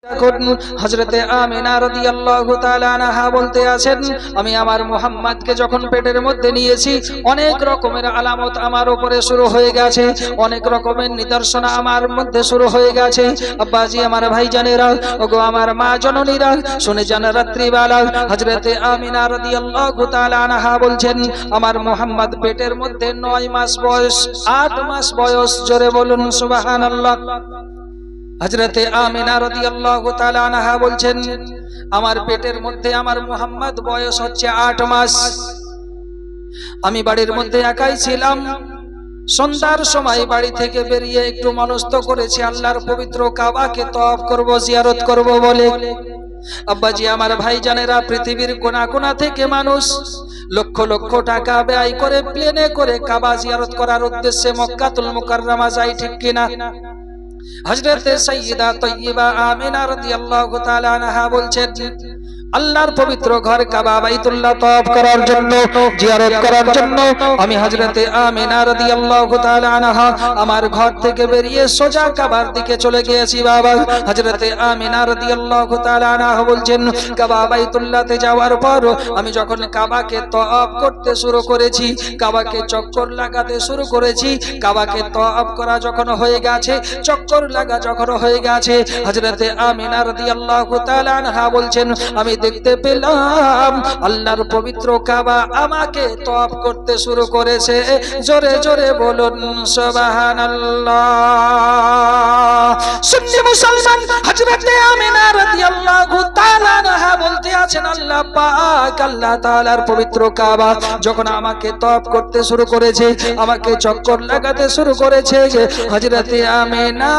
এখন হযরতে আমিনা রাদিয়াল্লাহু তাআলা আনহা বলতে আছেন, আমি আমার মুহাম্মদকে যখন পেটের মধ্যে নিয়েছি অনেক রকমের আলামত আমার উপরে শুরু হয়ে গেছে, অনেক রকমের নিদর্শন আমার মধ্যে শুরু হয়ে গেছে। আব্বাজি, আমার ভাইজানেরা, ওগো আমার মা জননীরা, শুনে যান, রাত্রিবেলা হযরতে আমিনা রাদিয়াল্লাহু তাআলা আনহা বলছেন, আমার মুহাম্মদ পেটের মধ্যে 9 মাস বয়স, 8 মাস বয়স। জোরে বলুন সুবহানাল্লাহ। হযরতে আমিনা রাদিয়াল্লাহু তাআলা আনহা বলছেন, আমার পেটের মধ্যে আমার মুহাম্মদ বয়স হচ্ছে 8 মাস। আমি বাড়ির মধ্যে একাই ছিলাম। সন্ধ্যার সময় বাড়ি থেকে বেরিয়ে একটু মনস্থ করেছি আল্লাহর পবিত্র কাবাকে তওয়াফ করব, জিয়ারত করব বলে। আব্বাজি, আমার ভাইজানেরা, পৃথিবীর কোনা কোনা থেকে মানুষ লক্ষ লক্ষ টাকা ব্যয় করে প্লেনে করে কাবা জিয়ারত করার উদ্দেশ্যে মক্কাতুল মুকাররমা যায়, ঠিক কিনা? হযরতে সাইয়্যিদা তাইয়্যিবা আমিনা রাদিয়াল্লাহু তাআলা আনহা বলছেন, আল্লাহর পবিত্র ঘর কাবা বাইতুল্লাহ তওয়াফ করার জন্য, জিয়ারত করার জন্য আমি হযরতে আমিনা রাদিয়াল্লাহু তাআলা আনহা আমার ঘর থেকে বেরিয়ে সোজা কাবার দিকে চলে গিয়েছি। বাবা, হযরতে আমিনা রাদিয়াল্লাহু তাআলা আনহা বলছেন, কাবা বাইতুল্লাহতে যাওয়ার পর আমি যখন কাবাকে তওয়াফ করতে শুরু করেছি, কাবাকে চক্কর লাগাতে শুরু করেছি, কাবাকে তওয়াফ করা যখন হয়ে গেছে, চক্কর লাগা যখন হয়ে গেছে, হযরতে আমিনা রাদিয়াল্লাহু তাআলা আনহা বলছেন, আমি দেখতে পেলাম আল্লাহর পবিত্র কাবা আমাকে তওয়াফ করতে শুরু করেছে। জোরে জোরে বলুন সুবহানাল্লাহ। সুন্নি মুসলমান হযরতে আমিনা রাদিয়াল্লাহু তাআলা আনহা বলতে আছেন, আল্লাহ পাক, আল্লাহ তাআলার পবিত্র কাবা যখন আমাকে তওয়াফ করতে শুরু করেছে, আমাকে চক্কর লাগাতে শুরু করেছে, হযরতে আমিনা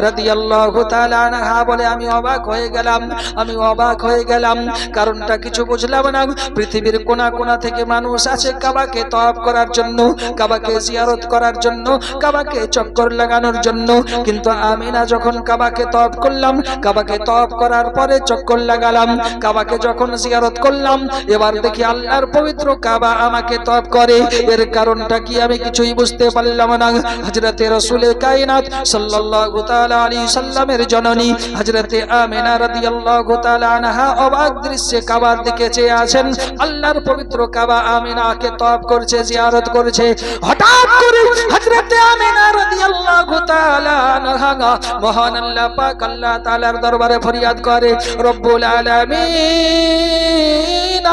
রাদিয়াল্লাহু তাআলা আনহা বলে, আমি অবাক হয়ে গেলাম, আমি অবাক হয়ে গেলাম। কারণটা কিছু বুঝলাম না। পৃথিবীর কোনা কোনা থেকে মানুষ আছে কাবাকে তওয়াফ করার জন্য, কাবাকে জিয়ারত করার জন্য, কাবাকে চক্কর লাগানোর জন্য, কিন্তু আমি না, যখন কাবাকে তওয়াফ করলাম, কাবাকে তওয়াফ করার পরে চক্কর লাগালাম, কাবাকে যখন জিয়ারত করলাম, এবার দেখি আল্লাহর পবিত্র কাবা আমাকে তওয়াফ করে। এর কারণটা কি আমি কিছুই বুঝতে পারলাম না। হযরতে রাসূলে কায়নাত সাল্লাল্লাহু তাআলা আলাইহি সাল্লামের জননী হযরতে আমিনা রাদিয়াল্লাহু তাআলা আনহা অবাক দৃশ্যে কাবার দিকে চেয়ে আছেন। আল্লাহর পবিত্র কাবা আমিনাকে তওয়াফ করছে, জিয়ারত করছে। হঠাৎ করে হযরতে আমিনা রাদিয়াল্লাহু তাআলা আনহা মহান আল্লাহ পাক, আল্লাহ তাআলার দরবারে ফরিয়াদ করে, রব্বুল আলামিন,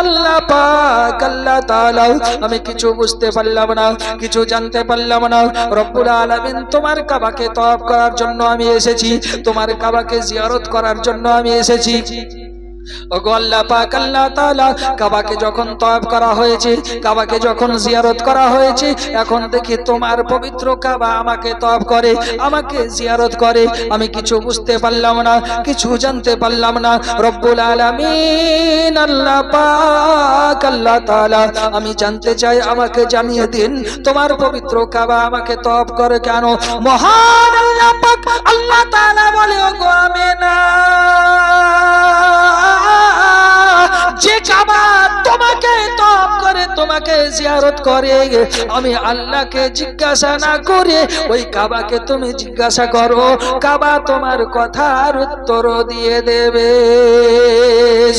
আল্লাহ পাক, আল্লাহ তাআলা, আমি কিছু বুঝতে পারলাম না, কিছু জানতে পারলাম না। রব্বুল আলামিন, তোমার কাবাকে তওয়াফ করার জন্য আমি এসেছি, তোমার কাবাকে জিয়ারত করার জন্য আমি এসেছি। ওগো আল্লাহ পাক, আল্লাহ তাআলা, কাবাকে যখন তওয়াফ করা হয়েছে, কাবাকে যখন জিয়ারত করা হয়েছে, এখন দেখি তোমার পবিত্র কাবা আমাকে তওয়াফ করে, আমাকে জিয়ারত করে। আমি কিছু বুঝতে পারলাম না, কিছু জানতে পারলাম না। রব্বুল আলামিন, আল্লাহ পাক, আল্লাহ তাআলা, আমি জানতে চাই, আমাকে জানিয়ে দিন তোমার পবিত্র কাবা আমাকে তওয়াফ করে কেন? মহান আল্লাহ পাক, আল্লাহ তাআলা বলে, ওগো আমিনা, যে কাবা তোমাকে তওয়াফ করে, তোমাকে জিয়ারত করে, আমি আল্লাহকে জিজ্ঞাসা না করে ওই কাবাকে তুমি জিজ্ঞাসা করো, কাবা তোমার কথার উত্তর দিয়ে দেবে।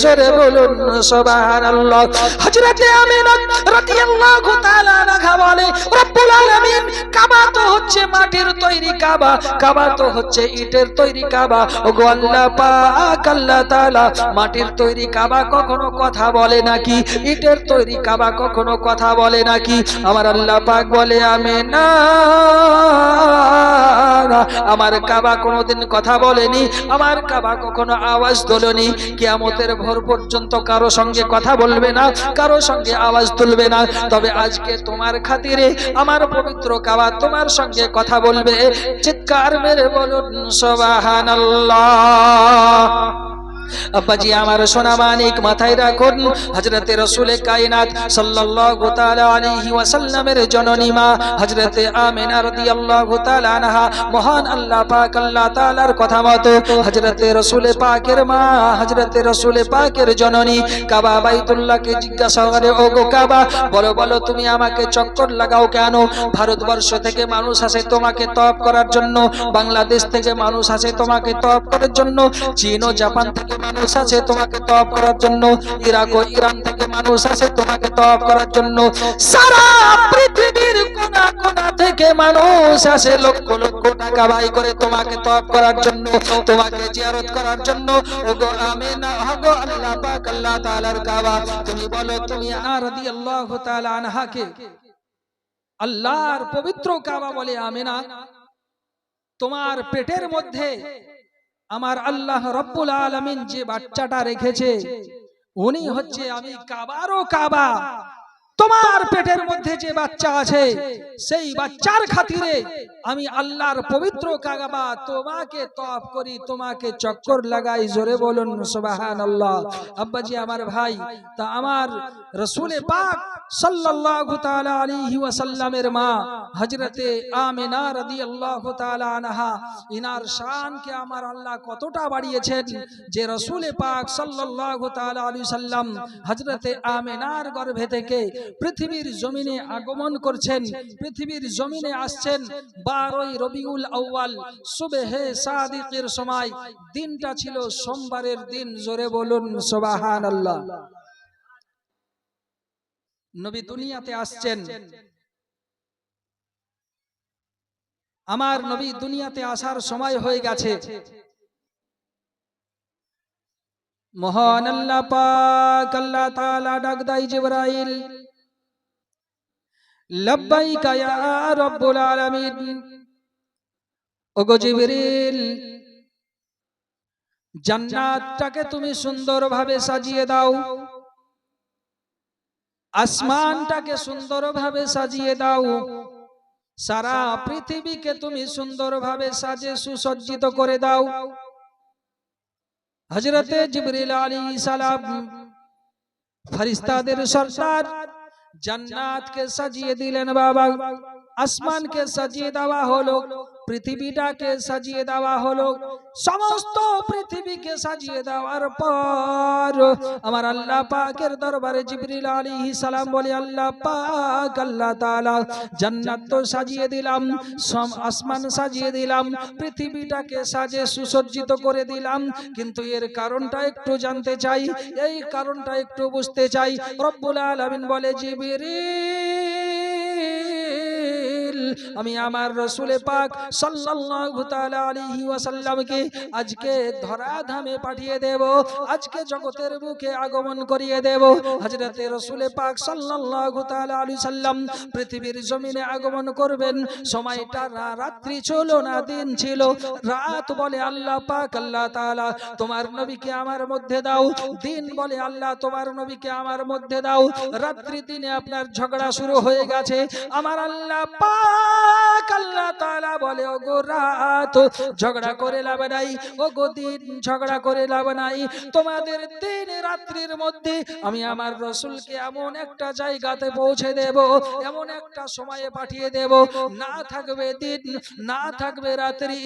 জোরে বলুন সুবহানাল্লাহ। হযরতে আমিনা রাদিয়াল্লাহু তাআলা আনহা বলে, রব্বুল আলামিন, কাবা তো হচ্ছে মাটির তৈরি কাবা, কাবা তো হচ্ছে ইটের তৈরি কাবা। ওগো আল্লাহ পাক, আল্লাহ তাআলা, মাটির তৈরি কাবা কখনো কথা বলে নাকি? ইটের তৈরি কাবা কখনো কথা বলে নাকি? আমার আল্লাহ পাক বলে, আমিনা, আমার কাবা কোনোদিন কথা বলেনি, আমার কাবা কখনো আওয়াজ তোলেনি। কিয়ামতের ভোর পর্যন্ত কারো সঙ্গে কথা বলবে না, কারো সঙ্গে আওয়াজ তুলবে না। তবে আজকে তোমার খাতিরে আমার পবিত্র কাবা তোমার সঙ্গে কথা বলবে। চিৎকার মেরে বলুন সুবহানাল্লাহ। আব্বাজি আমার সোনা মানিক মাথায় রাখুন, হযরতে রাসূলে কায়নাত সাল্লাল্লাহু তাআলা আলাইহি ওয়াসাল্লামের জননী মা হযরতে আমিনা রাদিয়াল্লাহু তাআলা আনহা, মহান আল্লাহ পাক আল্লাহ তাআলার কথা মতো হযরতে রাসূলে পাকের মা হযরতে রাসূলে পাকের জননী কাবা বাইতুল্লাহকে জিজ্ঞাসা করে, ও গো কাবা, বলো বলো তুমি আমাকে চক্কর লাগাও কেন? ভারতবর্ষ থেকে মানুষ আসে তোমাকে তওয়াব করার জন্য, বাংলাদেশ থেকে মানুষ আসে তোমাকে তওয়াব করার জন্য, চীন ও জাপান থেকে মানুষ আসে তোমাকে তওয়াব করার জন্য, ইরাক ও ইরান থেকে মানুষ আসে তোমাকে তওয়াব করার জন্য, সারা পৃথিবীর কোনা কোনা থেকে মানুষ আসে লক্ষ লক্ষ টাকা ব্যয় করে তোমাকে তওয়াব করার জন্য, তোমাকে জিয়ারত করার জন্য। ওগো আমিনা, ওগো আল্লাহ পাক আল্লাহ তাআলার কাবা, তুমি বলো তুমি আনা রাদিয়াল্লাহু তাআলা আনহাকে আল্লাহর পবিত্র কাবা বলে আমিনা, তোমার পেটের মধ্যে আমার আল্লাহ রব্বুল আলামিন যে বাচ্চাটা রেখেছে উনি হচ্ছে আমি কাবারও কাবা। তোমার পেটের মধ্যে যে বাচ্চা আছে সেই বাচ্চার খাতিরে আমি আল্লাহর পবিত্র কাবা তোমাকে তওয়াব করি, তোমাকে চক্কর লাগাই। জোরে বলুন সুবহানাল্লাহ। আব্বাজি আমার ভাই, তা আমার রাসূলে পাক সাল্লাল্লাহু তাআলা আলাইহি ওয়াসাল্লামের মা হযরতে আমিনা রাদিয়াল্লাহু তাআলা আনহা, ইনার শানকে আমার আল্লাহ কতটা বাড়িয়েছেন যে রাসূলে পাক সাল্লাল্লাহু তাআলা আলাইহি সাল্লাম হযরতে আমিনার গর্ভে থেকে পৃথিবীর জমিনে আগমন করছেন, পৃথিবীর জমিনে আসছেন 12ই রবিউল আউয়াল সুবহে সাদিকের সময়। দিনটা ছিল সোমবারের দিন। জোরে বলুন সুবহানাল্লাহ। নবী দুনিয়াতে আসছেন, আমার নবী দুনিয়াতে আসার সময় হয়ে গেছে। মহান আল্লাহ পাক আল্লাহ তাআলা ডাক দেয় জিবরাইল, লব্বাইকা ইয়া রাব্বুল আলামিন। ওগো জিবরিল, জান্নাতটাকে তুমি সুন্দরভাবে সাজিয়ে দাও, আসমানটাকে সুন্দরভাবে সাজিয়ে দাও, সারা পৃথিবীকে তুমি সুন্দরভাবে সাজে সুসজ্জিত করে দাও। হযরতে জিবরিল আলাইহিস সালাম ফেরেশতাদের সরদার, জান্নাতকে সাজিয়ে দিলেন বাবা, আসমানকে সাজিয়ে দেওয়া হলো, পৃথিবীটাকে সাজিয়ে দেওয়া হলো। সমস্ত পৃথিবীকে সাজিয়ে দেওয়ার পর আমার আল্লাহ পাকের দরবারে জিবরিল আলাইহিস সালাম বলে, আল্লাহ পাক আল্লাহ তাআলা জান্নাত তো সাজিয়ে দিলাম, আসমান সাজিয়ে দিলাম, পৃথিবীটাকে সাজে সুসজ্জিত করে দিলাম, কিন্তু এর কারণটা একটু জানতে চাই, এই কারণটা একটু বুঝতে চাই। রব্বুল আলামিন বলে, জিবরিল, আমি আমার রাসূলে পাক সাল্লাল্লাহু তাআলা আলাইহি ওয়াসাল্লামকে আজকে ধরাধামে পাঠিয়ে দেব, আজকে জগতের বুকে আগমন করিয়ে দেব। হযরতে রাসূলে পাক সাল্লাল্লাহু তাআলা আলাইহি সাল্লাম পৃথিবীর জমিনে আগমন করবেন। সময়টা রাত্রি ছিল না দিন ছিল। রাত বলে আল্লাহ পাক আল্লাহ তাআলা তোমার নবীকে আমার মধ্যে দাও, দিন বলে আল্লাহ তোমার নবীকে আমার মধ্যে দাও। রাত্রি দিনে আপনার ঝগড়া শুরু হয়ে গেছে। আমার আল্লাহ পাক আল্লাহ তাআলা বলে, ওগো রাত ঝগড়া করে লাভ নাই, ওগো দিন ঝগড়া করে লাভ নাই। তোমাদের দিন রাত্রির মধ্যে আমি আমার রাসূলকে এমন একটা জায়গাতে পৌঁছে দেব, এমন একটা সময়ে পাঠিয়ে দেব, না থাকবে দিন না থাকবে রাত্রি,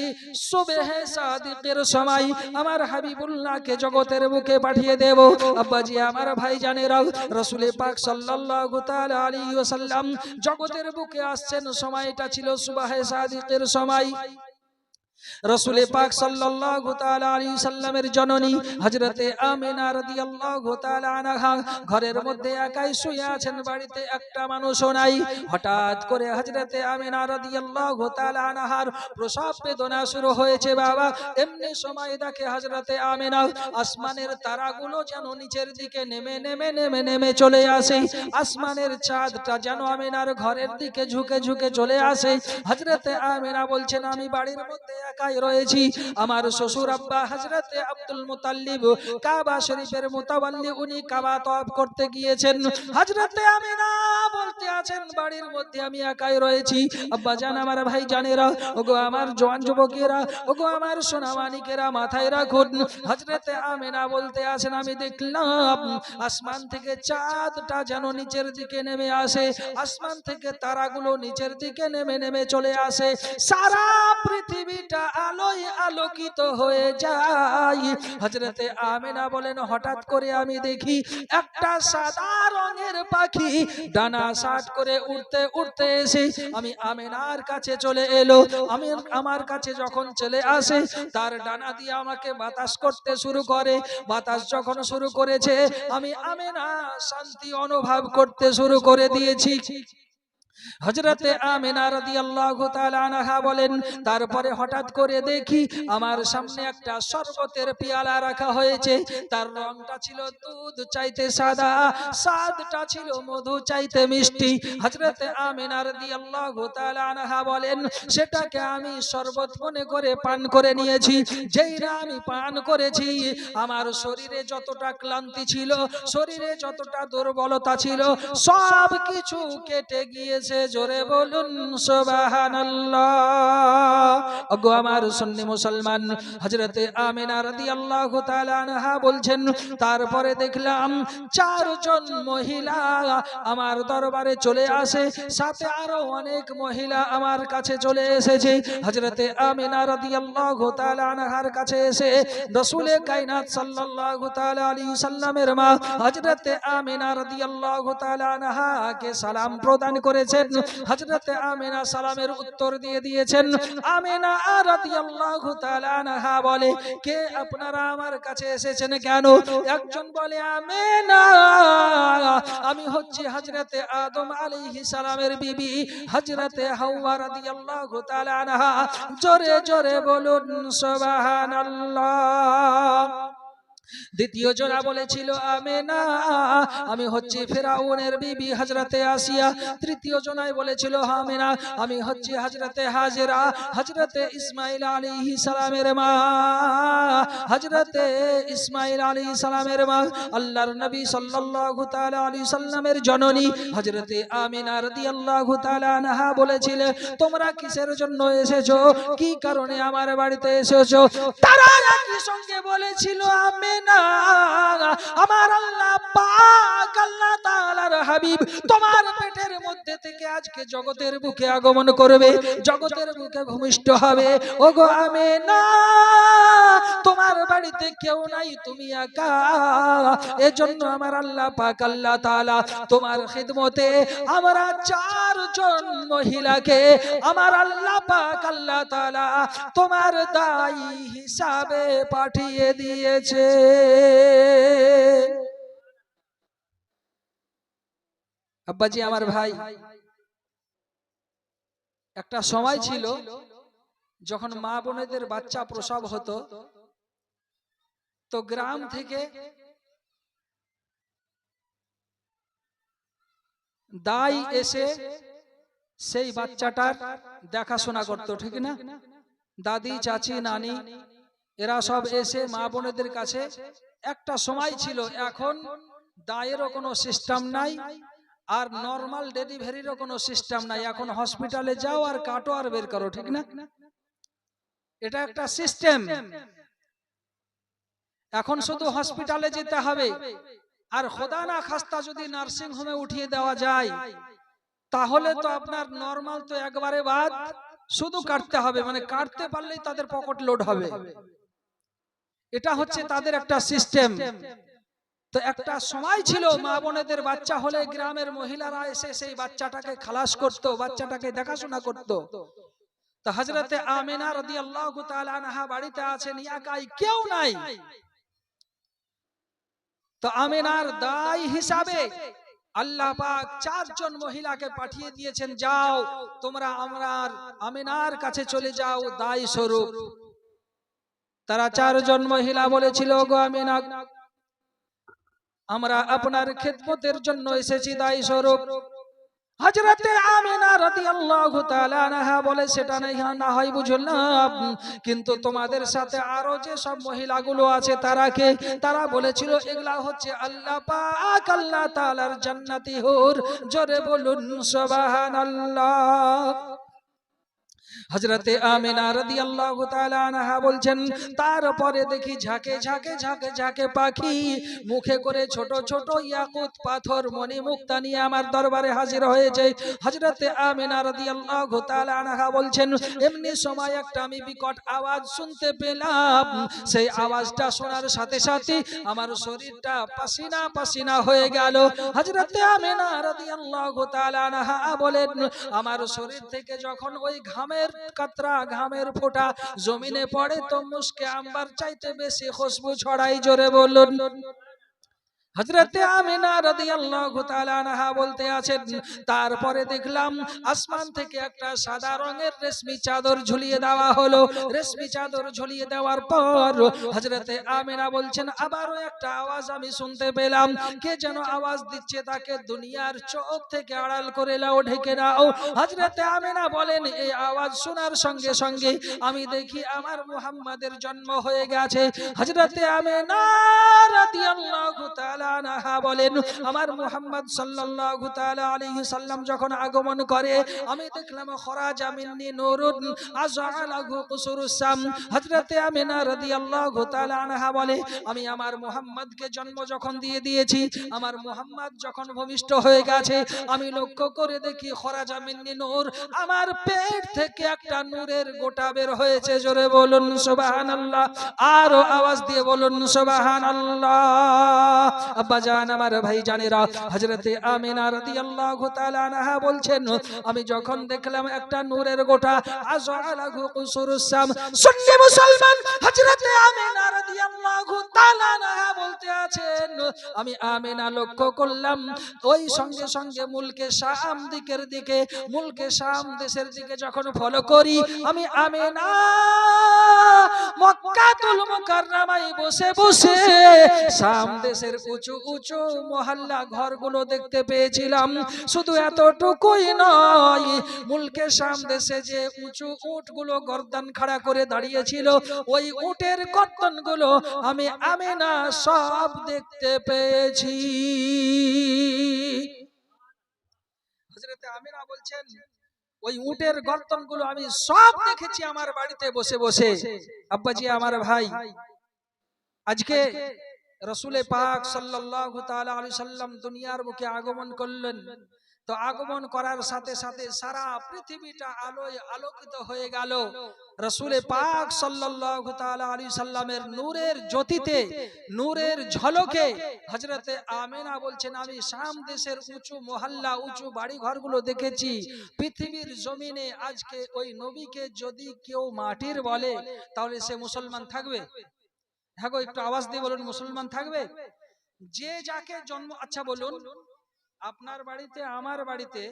সুবহে সাদিকের সময় আমার হাবিবুল্লাহকে জগতের বুকে পাঠিয়ে দেব। আব্বাজি আমার ভাইজানেরা, রাসূলে পাক সাল্লাল্লাহু তাআলা আলাইহি ওয়াসাল্লাম জগতের বুকে আসছেন, সময়টা ছিল সুবহে সাদিকের সময়। রাসূলে পাক সাল্লাল্লাহু তাআলা আলাইহি সাল্লামের জননী হযরতে আমিনা রাদিয়াল্লাহু তাআলা আনহা ঘরের মধ্যে একাই শুয়ে আছেন, বাড়িতে একটা মানুষও নাই। হঠাৎ করে হযরতে আমিনা রাদিয়াল্লাহু তাআলা আনহার প্রসব বেদনা শুরু হয়েছে বাবা। এমনি সময় দেখে হযরতে আমিনা আসমানের তারাগুলো যেন নিচের দিকে নেমে নেমে নেমে নেমে চলে আসে, আসমানের চাঁদটা যেন আমিনার ঘরের দিকে ঝুঁকে ঝুঁকে চলে আসে। হযরতে আমিনা বলছেন, আমি বাড়ির মধ্যে একাই রয়েছি। আমার শ্বশুর আব্বা হযরতে আব্দুল মুতাল্লিব কাবা শরীফের মুতাওয়াল্লি, উনি কাবা তওয়াফ করতে গিয়েছেন। হযরতে আমিনা বলতে আছেন বাড়ির মধ্যে আমি একাই রয়েছি। আব্বা জান, আমার ভাই জানেরা, ওগো আমার জওয়ান যুবকেরা, ওগো আমার সোনামানিকেরা, মাথায় রাখুন। হযরতে আমিনা বলতে আছেন আমি দেখলাম আসমান থেকে চাঁদটা যেন নিচের দিকে নেমে আসে, আসমান থেকে তারাগুলো নিচের দিকে নেমে নেমে চলে আসে, সারা পৃথিবীটা আলোয় আলোকিত হয়ে যায়। হযরতে আমিনা বলেন হঠাৎ করে আমি দেখি একটা সাদা রঙের পাখি ডানা সাট করে উড়তে উড়তে এসে আমি আমিনার কাছে চলে এলো। আমি আমার কাছে যখন চলে আসে তার ডানা দিয়ে আমাকে বাতাস করতে শুরু করে। বাতাস যখন শুরু করেছে আমি আমিনা শান্তি অনুভব করতে শুরু করে দিয়েছি। হযরতে আমিনা রাদিয়াল্লাহু তাআলা আনহা বলেন তারপরে হঠাৎ করে দেখি আমার সামনে একটা শরবতের পেয়ালা রাখা হয়েছে। তার রংটা ছিল দুধ চাইতে সাদা, স্বাদটা ছিল মধু চাইতে মিষ্টি। হযরতে আমিনা রাদিয়াল্লাহু তাআলা আনহা বলেন সেটাকে আমি শরবত মনে করে পান করে নিয়েছি। যেই না আমি পান করেছি আমার শরীরে যতটা ক্লান্তি ছিল, শরীরে যতটা দুর্বলতা ছিল, সব কিছু কেটে গিয়েছে। জোরে বলুন সুবহানাল্লাহ। ওগো আমার সুন্নি মুসলমান, হযরতে আমিনা রাদিয়াল্লাহু তাআলা আনহা বলছেন তারপরে দেখলাম চারজন মহিলা আমার দরবারে চলে আসে, সাথে আরো অনেক মহিলা আমার কাছে চলে এসেছে। হযরতে আমিনা রাদিয়াল্লাহু তাআলা আনহার কাছে এসে রাসূল কায়নাত সাল্লাল্লাহু তাআলা আলাইহি সাল্লামের মা হযরতে আমিনা রাদিয়াল্লাহু তাআলা আনহাকে সালাম প্রদান করেছেন। হযরতে আমিনা সালামের উত্তর দিয়ে দিয়েছেন। আমিনা রাদিয়াল্লাহু তাআলা আনহা বলে কে আপনারা আমার কাছে এসেছেন কেন? একজন বলে আমিনা আমি হচ্ছি হযরতে আদম আলাইহিস সালামের বিবি হযরতে হাওয়া রাদিয়াল্লাহু তাআলা আনহা। জোরে জোরে বলুন সুবহানাল্লাহ। দ্বিতীয় জনা বলেছিল আমিনা আমি হচ্ছি ফিরাউনের বিবি হযরতে আসিয়া। তৃতীয় জনায় বলেছিল আমিনা আমি হচ্ছি হযরতে হাজেরা, হযরতে ইসমাঈল আলাইহিস সালামের মা, হযরতে ইসমাঈল আলাইহিস সালামের মা আল্লাহর নবী সাল্লাল্লাহু তাআলা আলাইহি সাল্লামের জননী হযরতে আমিনা রাদিয়াল্লাহু তাআলা আনহা বলেছিলেন তোমরা কিসের জন্য এসেছো, কি কারণে আমার বাড়িতে এসেছো? তারা একই সঙ্গে বলেছিল আমিনা আমার আল্লাহ পাক আল্লাহ তাআলার হাবিব তোমার পেটের মধ্যে থেকে আজকে জগতের বুকে আগমন করবে, জগতের বুকে ভূমিষ্ঠ হবে। ওগো আমিনা তোমার বাড়িতে কেউ নাই, তুমি একা, এজন্য আমার আল্লাহ পাক আল্লাহ তাআলা তোমার খিদমতে আমরা চারজন মহিলাকে আমার আল্লাহ পাক আল্লাহ তাআলা তোমার দায়ী হিসাবে পাঠিয়ে দিয়েছে। আব্বাজি আমার ভাই, একটা সময় ছিল যখন মা বোনেদের বাচ্চা প্রসব হতো তো গ্রাম থেকে দাই এসে সেই বাচ্চাটার দেখাশোনা করতো, ঠিক না? দাদি, চাচি, নানি এরা সব এসে মা বোনেদের কাছে। একটা সময় ছিল, এখন দায়েরও কোনো সিস্টেম নাই আর নরমাল ডেলিভারিরও কোনো সিস্টেম নাই। এখন হসপিটালে যাও আর কাটো আর বের করো, ঠিক না? এটা একটা সিস্টেম। এখন শুধু হসপিটালে যেতে হবে, আর খোদা না খাস্তা যদি নার্সিং হোমে উঠিয়ে দেওয়া যায় তাহলে তো আপনার নরমাল তো একবারে বাদ, শুধু কাটতে হবে, মানে কাটতে পারলেই তাদের পকেট লোড হবে। এটা হচ্ছে তাদের একটা সিস্টেম। তো একটা সময় ছিল মা বোনেদের বাচ্চা হলে গ্রামের মহিলারা এসে সেই বাচ্চাটাকে খালাস করতো, বাচ্চাটাকে দেখাশোনা করতো। তো হযরতে আমিনা রাদিয়াল্লাহু তাআলা আনহা বাড়িতে আছেন, একাই, কেউ নাই। তো আমিনার দাই হিসাবে আল্লাহ পাক চারজন মহিলাকে পাঠিয়ে দিয়েছেন, যাও তোমরা আমার আমিনার কাছে চলে যাও দাই স্বরূপ। তারা চারজন মহিলা বলেছিল গো আমিনা আমরা আপনার খেদমতের জন্য এসেছি দাই স্বরূপ। হযরতে আমিনা রাদিয়াল্লাহু তাআলা আনহা বলে সেটা না হয় বুঝলাম, কিন্তু তোমাদের সাথে আরো যে সব মহিলাগুলো আছে তারা কে? তারা বলেছিল এগুলা হচ্ছে আল্লাহ পাক আল্লাহ তাআলার জান্নাতি হুর। জোরে বলুন সুবহানাল্লাহ। হযরতে আমিনা রাদিয়াল্লাহু তাআলা আনহা বলছেন তারপরে দেখি ঝাঁকে ঝাঁকে ঝাঁকে ঝাঁকে পাখি মুখে করে ছোট ছোট ইয়াকুত পাথর মণি মুক্তা নিয়ে আমার দরবারে হাজির হয়েছে। হযরতে আমিনা রাদিয়াল্লাহু তাআলা আনহা বলছেন এমনি সময় একটা আমি বিকট আওয়াজ শুনতে পেলাম। সেই আওয়াজটা শোনার সাথে সাথে আমার শরীরটা পাসিনা পাসিনা হয়ে গেল। হযরতে আমিনা রাদিয়াল্লাহু তাআলা আনহা বলেন আমার শরীর থেকে যখন ওই ঘামের কাতরা ঘামের ফোঁটা জমিনে পড়ে তো মুস্কে আম্বার চাইতে বেশি খুশবু ছড়াই। জোরে বলুন। হযরতে আমিনা রাদিয়াল্লাহু তাআলা আনহা বলতে আছেন তারপরে দেখলাম আসমান থেকে একটা সাদা রঙের রেশমি চাদর ঝুলিয়ে দেওয়া হলো। রেশমি চাদর ঝুলিয়ে দেওয়ার পর হযরতে আমিনা বলছেন আবারও একটা আওয়াজ আমি শুনতে পেলাম। কে যেন আওয়াজ দিচ্ছে তাকে দুনিয়ার চোখ থেকে আড়াল করে নাও, ঢেকে নাও। হযরতে আমিনা বলেন এই আওয়াজ শোনার সঙ্গে সঙ্গে আমি দেখি আমার মুহাম্মাদের জন্ম হয়ে গেছে। হযরতে আমিনা রাদিয়াল্লাহু তাআলা আনহা বলেন আমার মুহাম্মদ সাল্লাল্লাহু তাআলা আলাইহি সাল্লাম যখন আগমন করে আমি দেখলাম খরাজা মিন্নি নূরুন আযআলাহু কুসুরুস সাম। হযরতে আমিনা রাদিয়াল্লাহু তাআলা আনহা বলে আমি আমার মুহাম্মদকে জন্ম যখন দিয়ে দিয়েছি, আমার মুহাম্মদ যখন ভূমিষ্ঠ হয়ে গেছে আমি লক্ষ্য করে দেখি খরাজা মিন্নি নূর, আমার পেট থেকে একটা নূরের গোটা বের হয়েছে। জোরে বলুন সুবহানাল্লাহ। আরো আওয়াজ দিয়ে বলুন সুবহানাল্লাহ। আব্বাজান আমার ভাইজানেরা হযরতে আমিনা রাদিয়াল্লাহু তাআলা আনহা বলছেন আমি যখন দেখলাম একটা নূরের গোটা আযআলাহু কুসুরুস সাম। সুন্নি মুসলমান হযরতে আমিনা রাদিয়াল্লাহু তাআলা আনহা বলতে আছেন আমি আমিনা লক্ষ্য করলাম ওই সঙ্গে সঙ্গে মুলকে শাম দিকে মুলকে শাম দেশের দিকে যখন ফলো করি আমি আমিনা মক্কাতুল মুকাররমায় বসে বসে শাম দেশের উঁচু উঁচু মহল্লা ঘরগুলো দেখতে পেয়েছিলাম। শুধু এতটুকুই নয়, মুলকে শাম দেশে যে উঁচু উটগুলো গর্দান খাড়া করে দাঁড়িয়েছিল ওই উটের গর্দনগুলো আমি আমিনা সব দেখতে পেয়েছি। হযরতে আমিনা বলছেন ওই উটের গর্দনগুলো আমি সব দেখেছি আমার বাড়িতে বসে বসে। আব্বাজি আমার ভাই, আজকে রাসূলে পাক সাল্লাল্লাহু তাআলা আলাইহি সাল্লাম দুনিয়ার বুকে আগমন করলেন। তো আগমন করার সাথে সাথে সারা পৃথিবীটা আলোয় আলোকিত হয়ে গেল। রাসূলে পাক সাল্লাল্লাহু তাআলা আলাইহি সাল্লামের নূরের জ্যোতিতে, নূরের ঝলকে হযরতে আমিনা বলছেন আমি শাম দেশের উঁচু মহল্লা উঁচু বাড়ি ঘরগুলো দেখেছি। পৃথিবীর জমিনে আজকে ওই নবীকে যদি কেউ মাটির বলে তাহলে সে মুসলমান থাকবে? হ্যাঁ গো, একটু আওয়াজ দিয়ে বলুন মুসলমান থাকবে? যে যাকে জন্ম, আচ্ছা বলুন আপনার বাড়িতে আমার বাড়িতে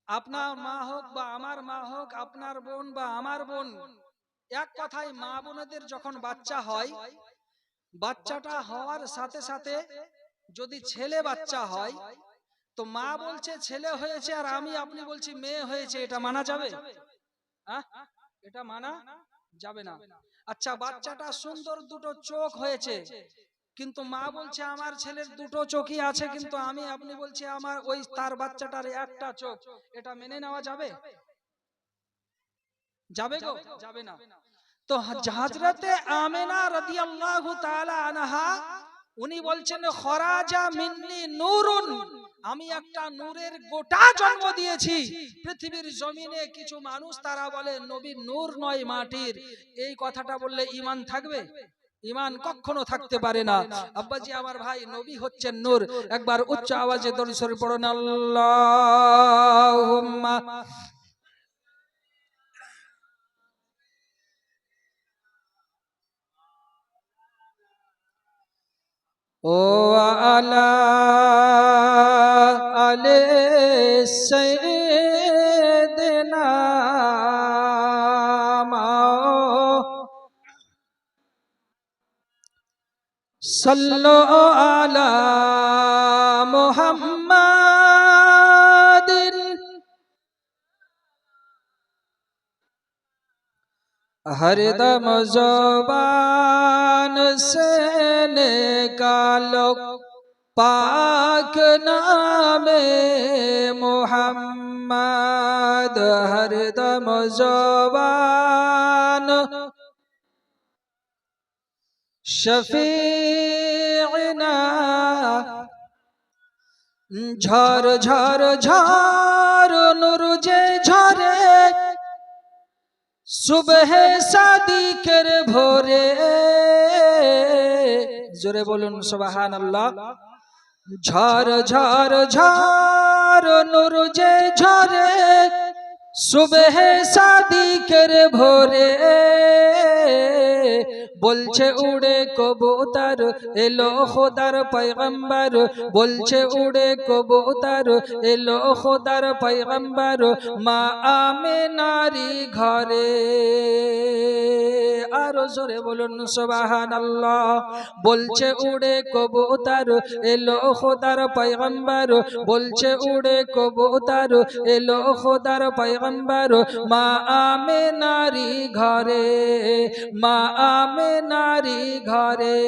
আপনার মা হোক বা আমার মা হোক, আপনার বোন বা আমার বোন, এক কথায় মা বোনেদের যখন বাচ্চা হয়, বাচ্চাটা হওয়ার সাথে সাথে যদি ছেলে বাচ্চা হয় তো মা বলছে ছেলে হয়েছে আর আমি আপনি বলছি মেয়ে হয়েছে, এটা মানা যাবে? এটা মানা যাবে না। আচ্ছা বাচ্চাটা সুন্দর দুটো চোখ হয়েছে কিন্তু মা বলছে আমার ছেলের দুটো চোখই আছে কিন্তু আমি আপনি বলছি আমার ওই তার বাচ্চাটার একটা চোখ, এটা মেনে নেওয়া যাবে? যাবে গো? যাবে না। তো হযরতে আমিনা রাদিয়াল্লাহু তাআলা আনহা উনি বলছেন খরাজা মিন্নি নূরুন, আমি একটা নূরের গোটা জন্ম দিয়েছি। পৃথিবীর জমিনে কিছু মানুষ তারা বলে নবী নূর নয় মাটির, এই কথাটা বললে ঈমান থাকবে? ঈমান কখনো থাকতে পারে না। আব্বাজি আমার ভাই, নবী হচ্ছেন নূর। একবার উচ্চ আওয়াজে দরুদ শরীফ পড়ুন আল্লাহুম্মা ও আলা আলে সাইয়্যিদিনা সাল্লু আলা মুহাম্মাদ हरदम ज़ुबान से निकालो पाक नामे मोहम्मद, हरदम ज़ुबान शफीअना, झर झर झर नूर जे झरे सुबह सादिकेर भोरे। जोरे बोलुन सुबहानाल्लाह। झर झर झर नूर जे झरे सुबह सादिकेर भोरे। बोलছে उड़े कबूतर एलो खुदार पैगम्बर, बोलছে उड़े कबूतर एलो खुदार पैगम्बर मा आमिनारी घरे। आरो जोरे बोलुन सुबहानाल्लाह। बोलছে उड़े कबूतर एलो खुदार पैगम्बर, बोलছে उड़े कबूतर एलो खुदार पैगम्बर मा आमिनारी घरे, मा आमिनारी घरे।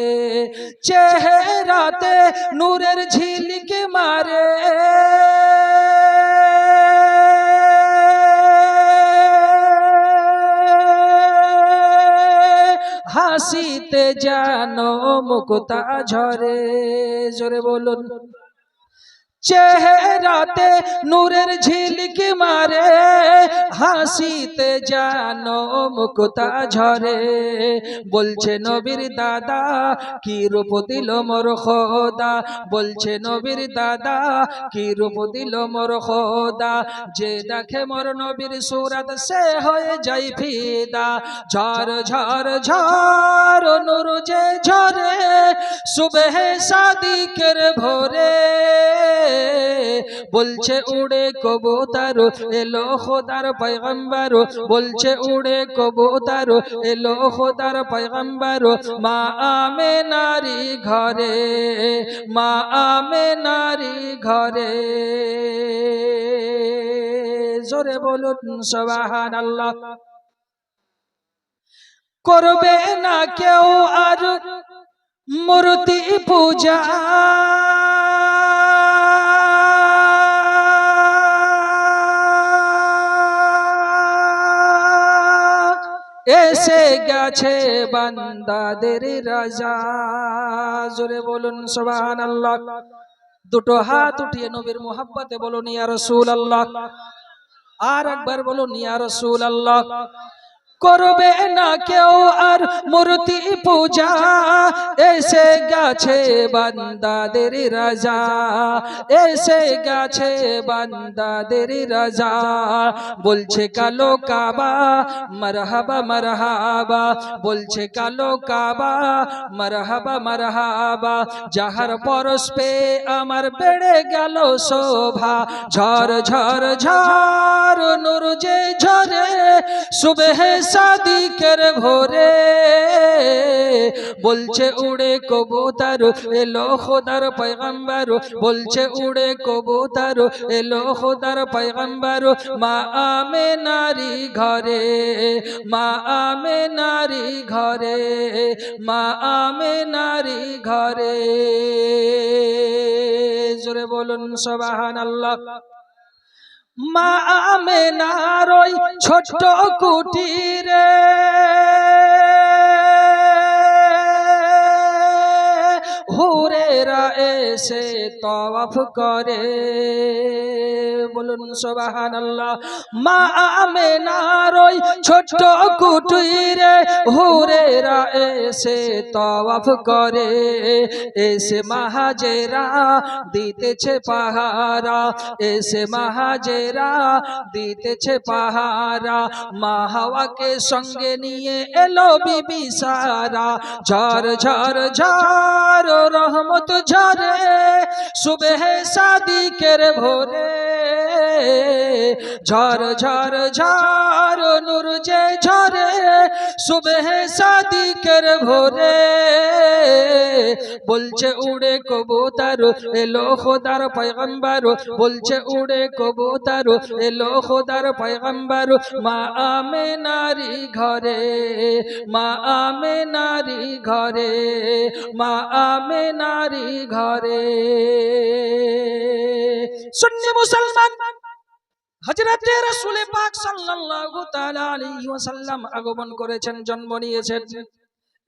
चेहराते नूरेर झिलक मारे, হাসিতে জানো মুক্তা ঝরে। জোরে বলুন। চেহারাতে নূরের ঝিলক মারে, হাসিতে জানো মুক্তা ঝরে। বলছে নবীর দাদা কি রূপ দিল মোর খোদা, বলছে নবীর দাদা কি রূপ দিল মোর খোদা। যে দেখে মোর নবীর সুরত সে হয়ে যাই ফিদা। ঝর ঝর ঝর নূর যে ঝরে সুবহ সাদিকের ভোরে। बोलছে उड़े कबूतर एलो खुदार पैगम्बर, बोलছে उड़े कबूतर एलो खुदार पैगम्बर मा आमिनारी घरे, मा आमिनारी घरे। जोरे बोलुन सुबहानाल्लाह। করবে না কেউ আর মূর্তি পূজা, এসে গেছে বান্দাদের রাজা। জোরে বলুন সুবহানাল্লাহ। দুটো হাত উঠিয়ে নবীর মুহাব্বতে বলুন ইয়া রাসূলুল্লাহ। আর একবার বলুন ইয়া রাসূলুল্লাহ। করবে না কেউ আর মূর্তি পূজা, এসে গেছে বান্দাদের রাজা, এসে গেছে বান্দাদের রাজা। বলছে কালো কাবা মারহাবা মারহাবা, বলছে কালো কাবা মারহাবা মারহাবা। যাহার পরশ পে আমার বেড়ে গেল শোভা। ঝর ঝর ঝর নূর যে ঝরে সুবহ সাদিকের ভোরে। বলছে উড়ে কবুতর এলো খোদার পয়গম্বর, বলছে উড়ে কবুতর এলো খোদার পয়গম্বর মা আমিনারি ঘরে, মা আমিনারি ঘরে, মা আমিনারি ঘরে। জোরে বলুন সুবহানাল্লাহ। মা আমিনার ওই ছোট্ট কুটিরে হুরেরা এসে তওয়াফ করে। বলুন সুবহানাল্লাহ। মা আমিনার ওই ছোট্ট কুটিরে হুরেরা এসে তওয়াফ করে। এসে মাহাজেরা দিতেছে পাহারা, এসে মাহাজেরা দিতেছে পাহারা। মা হাওয়াকে সঙ্গে নিয়ে এলো বিবি সারা। ঝর ঝর ঝর রহমত ঝরে সুবহ সাদিকের ভোরে। ঝর ঝর ঝর নূর যে ঝরে সুবহ সাদিকের ভোরে। বলছে উড়ে কবুতর এলো খোদার পয়গম্বর, বলছে উড়ে কবুতর এলো খোদার পয়গম্বর। মা আমেনারি ঘরে, মা আমেনারি ঘরে, মা আমেনারি ঘরে। সুন্নি মুসলমান, হযরতে রাসূল পাক সাল্লাল্লাহু তাআলা আলাইহি ওয়াসাল্লাম আগমন করেছেন, জন্ম নিয়েছেন।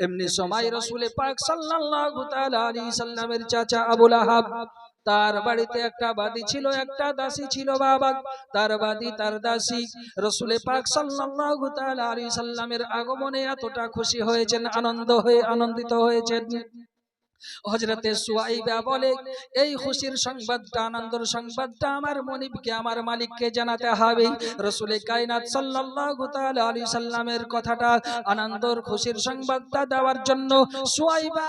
এমনি সময় রাসূল পাক সাল্লাল্লাহু তাআলা আলাইহি সাল্লামের চাচা আবু লাহাব, তার বাড়িতে একটা বাদী ছিল, একটা দাসী ছিল বাবা। তার বাদী তার দাসী রাসূল পাক সাল্লাল্লাহু তাআলা আলাইহি সাল্লামের আগমনে এতটা খুশি হয়েছেন, আনন্দিত হয়েছেন। হযরতে সুয়াইবা বলে, এই খুশির সংবাদটা, আনন্দের সংবাদটা আমার মনিবকে, আমার মালিককে জানাতে হবে। রাসূল কায়নাত সাল্লাল্লাহু তাআলা আলাইহি সাল্লামের কথাটা, আনন্দের খুশির সংবাদটা দেওয়ার জন্য সুয়াইবা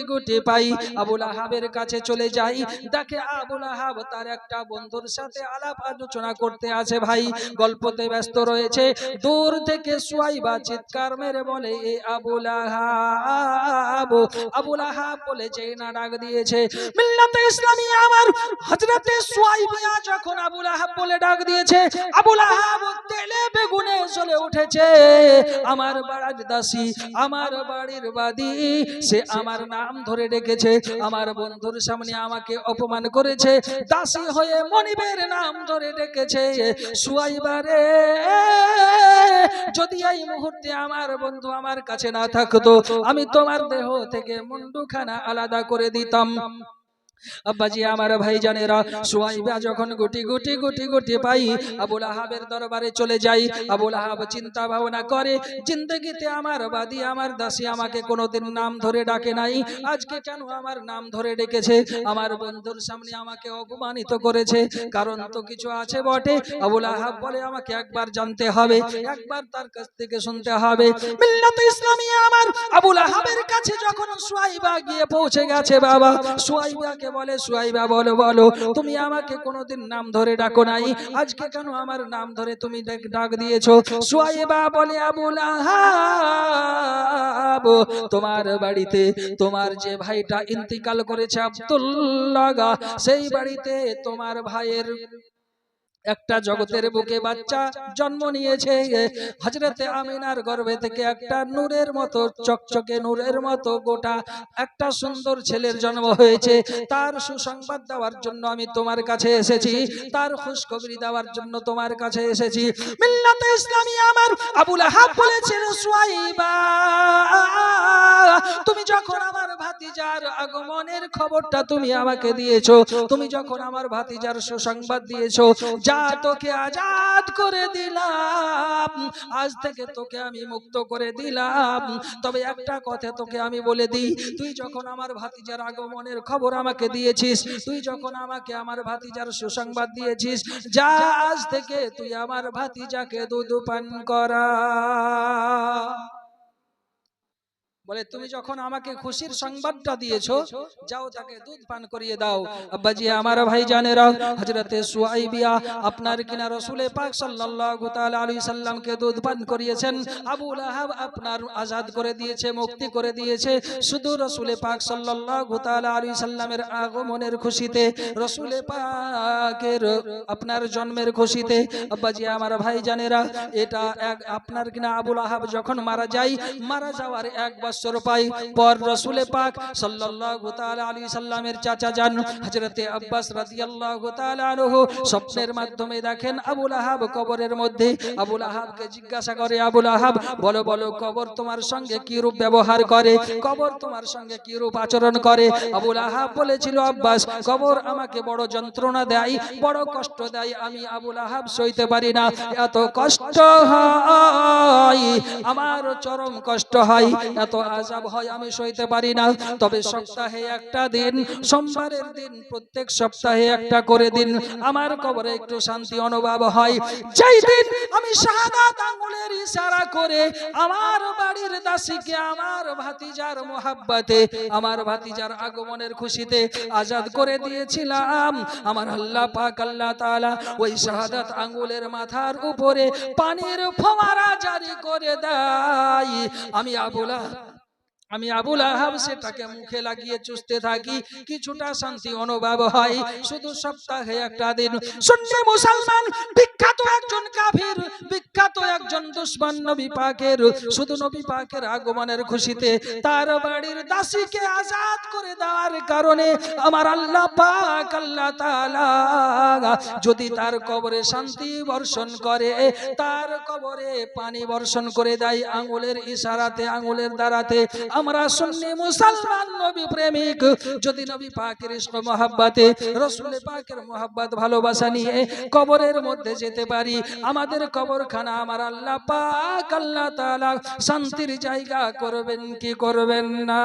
গুটি পাই আবু লাহাবের কাছে চলে যাই। দেখে আবু লাহাব তার একটা বন্ধুর সাথে আলাপ আলোচনা করতে আছে, ভাই গল্পতে ব্যস্ত রয়েছে। দূর থেকে সুয়াইবা চিৎকার মেরে বলে, এ আবু লাহাব, আবু লাহাব বলে যে না ডাক দিয়েছে। মিল্লাতে ইসলামী আমার হযরতে সুয়াইবা যখন আবু লাহাব বলে ডাক দিয়েছে, আবু লাহাব তেলে বেগুনে জ্বলে উঠেছে। আমার বাড়ির দাসী, আমার বাড়ির বাদী, সে আমার নাম ধরে ডেকেছে, আমার বন্ধুর সামনে আমাকে অপমান করেছে, দাসী হয়ে মনিবের নাম ধরে ডেকেছে। সুয়াইবা রে, যদি এই মুহূর্তে আমার বন্ধু আমার কাছে না থাকতো, আমি তোমার দেহ থেকে মুন্ডুখানা আলাদা করে দিতাম। আব্বাজি আমার ভাইজানেরা, সুয়াইবা যখন গুটি পাই আবু লাহাবের দরবারে চলে যাই। আবু লাহাব চিন্তা ভাবনা করে, জিন্দেগিতে আমার বাদী, আমার দাসী আমাকে কোনোদিন নাম ধরে ডাকে নাই, আজকে কেন আমার নাম ধরে ডেকেছে, আমার বন্ধুর সামনে আমাকে অপমানিত করেছে, কারণ তো কিছু আছে বটে। আবু লাহাব বলে, আমাকে একবার জানতে হবে, একবার তার কাছ থেকে শুনতে হবে। মিল্লাতে ইসলামী আমার আবু লাহাবের কাছে যখন সুয়াইবা গিয়ে পৌঁছে গেছে, বাবা সুয়াইবাকে বলে, সুয়াইবা বলো বলো, তুমি আমাকে কোনোদিন নাম ধরে ডাকো নাই, আজকে কেন আমার নাম ধরে তুমি ডাক দিয়েছো? সুয়াইবা বলে, আবু লাহাব, তোমার বাড়িতে তোমার যে ভাইটা ইন্তিকাল করেছে আব্দুল্লাহ, সেই বাড়িতে তোমার ভাইয়ের একটা জগতের বুকে বাচ্চা জন্ম নিয়েছে। হযরতে আমিনার গর্ভে থেকে একটা নূরের মতো, চকচকে নূরের মতো গোটা একটা সুন্দর ছেলের জন্ম হয়েছে। তার সুসংবাদ দেওয়ার জন্য আমি তোমার কাছে এসেছি, তার খুশখবরি দেওয়ার জন্য তোমার কাছে এসেছি। মিল্লাতে ইসলামী আমার আবু লাহাব বলেছিল, সুয়াইবা, তুমি যখন আমার ভাতিজার আগমনের খবরটা তুমি আমাকে দিয়েছো, তুমি যখন আমার ভাতিজার সুসংবাদ দিয়েছো, যা তোকে আজাদ করে দিলাম, আজ থেকে তোকে আমি মুক্ত করে দিলাম। তবে একটা কথা তোকে আমি বলে দিই, তুই যখন আমার ভাতিজার আগমনের খবর আমাকে দিয়েছিস, তুই যখন আমাকে আমার ভাতিজার সুসংবাদ দিয়েছিস, যা আজ থেকে তুই আমার ভাতিজাকে দুধ পান করা। বলে, তুমি যখন আমাকে খুশির সংবাদটা দিয়েছো, যাও তাকে দুধ পান করিয়ে দাও। আব্বাজি আমার ভাইজানেরা, হযরতে সুয়াইবা আপনার কিনা রাসূল পাক সাল্লাল্লাহু তাআলা আলাইহি সাল্লামকে দুধ পান করিয়েছেন। আবু লাহাব আপনার আজাদ করে দিয়েছে, মুক্তি করে দিয়েছে, শুধু রাসূল পাক সাল্লাল্লাহু তাআলা আলাইহি সাল্লামের আগমনের খুশিতে, রাসূল পাকের আপনার জন্মের খুশিতে। আব্বাজি আমার ভাইজানেরা, এটা আপনার কিনা আবু লাহাব যখন মারা যায়, মারা যাওয়ার এক বছর পাই পর রাসূল পাক সাল্লাল্লাহু তাআলা আলাইহি সাল্লামের চাচা যান হযরতে আব্বাস রাদিয়াল্লাহু তাআলা আনহু স্বপ্নের মাধ্যমে দেখেন আবু লাহাব কবরের মধ্যে। আবু লাহাবকে জিজ্ঞাসা করে, আবু লাহাব বলো বলো, কবর তোমার সঙ্গে কি রূপ ব্যবহার করে, কবর তোমার সঙ্গে কি রূপ আচরণ করে? আবু লাহাব বলেছিল, আব্বাস, কবর আমাকে বড় যন্ত্রণা দেয়, বড় কষ্ট দেয়, আমি আবু লাহাব সইতে পারি না, এত কষ্ট হয়, আমার চরম কষ্ট হয়, এত আযাব হয়, আমি সইতে পারি না। তবে সপ্তাহে একটা দিন, সোমবারের দিন, প্রত্যেক সপ্তাহে একটা করে দিন আমার কবরে একটু শান্তি অনুভব হয়। যেই দিন আমি শাহাদাত আঙ্গুলের ইশারা করে আমার বাড়ির দাসীকে আমার ভাতিজার মোহাব্বতে, আমার ভাতিজার আগমনের খুশিতে আজাদ করে দিয়েছিলাম, আমার আল্লাহ পাক আল্লাহ তাআলা ওই শাহাদাত আঙ্গুলের মাথার উপরে পানির ফোয়ারা জারি করে দেয়। আমি আবু লাহাব আমি আবুল আহাব সেটাকে মুখে লাগিয়ে চুষতে থাকি, কিছুটা শান্তি অনুভব হয়। শুধু সপ্তাহে একটা দিন সুন্নি মুসলমান, বিখ্যাত একজন কাফির, বিখ্যাত একজন দুশমন নবী পাকের, শুধু নবী পাকের আগমনের খুশিতে তার বাড়ির দাসীকে আজাদ করে দেওয়ার কারণে আমার আল্লাহ পাক আল্লাহ তাআলা যদি তার কবরে শান্তি বর্ষণ করে, তার কবরে পানি বর্ষণ করে দেয় আঙ্গুলের ইশারাতে, আঙ্গুলের দ্বারাতে। আমরা সুন্নি মুসলমান নবী প্রেমিক, যদি নবী পাকের ইশক মহব্বতে, রাসূল পাকের মহব্বত ভালোবাসা নিয়ে কবরের মধ্যে যেতে পারি, আমাদের কবরখানা আমার আল্লাহ পাক আল্লাহ তাআলা শান্তির জায়গা করবেন কি করবেন না?